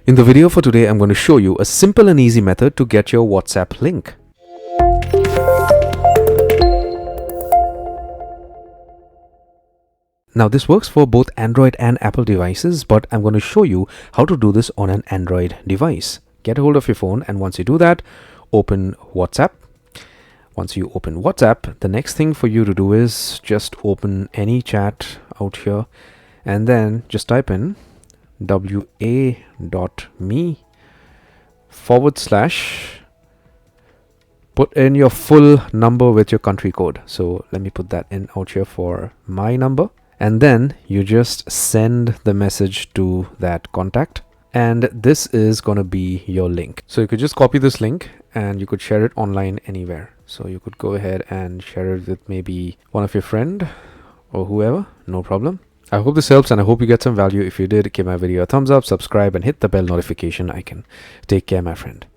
In the video for today, I'm going to show you a simple and easy method to get your WhatsApp link. Now this works for both Android and Apple devices, but I'm going to show you how to do this on an Android device. Get a hold of your phone, and once you do that, open WhatsApp. Once you open WhatsApp, the next thing for you to do is just open any chat out here and then just type in wa.me/, put in your full number with your country code. So let me put that in out here for my number, and then you just send the message to that contact, and this is going to be your link. So you could just copy this link and you could share it online anywhere. So you could go ahead and share it with maybe one of your friend or whoever, no problem. I hope this helps and I hope you get some value. If you did, give my video a thumbs up, subscribe, and hit the bell notification icon. Take care, my friend.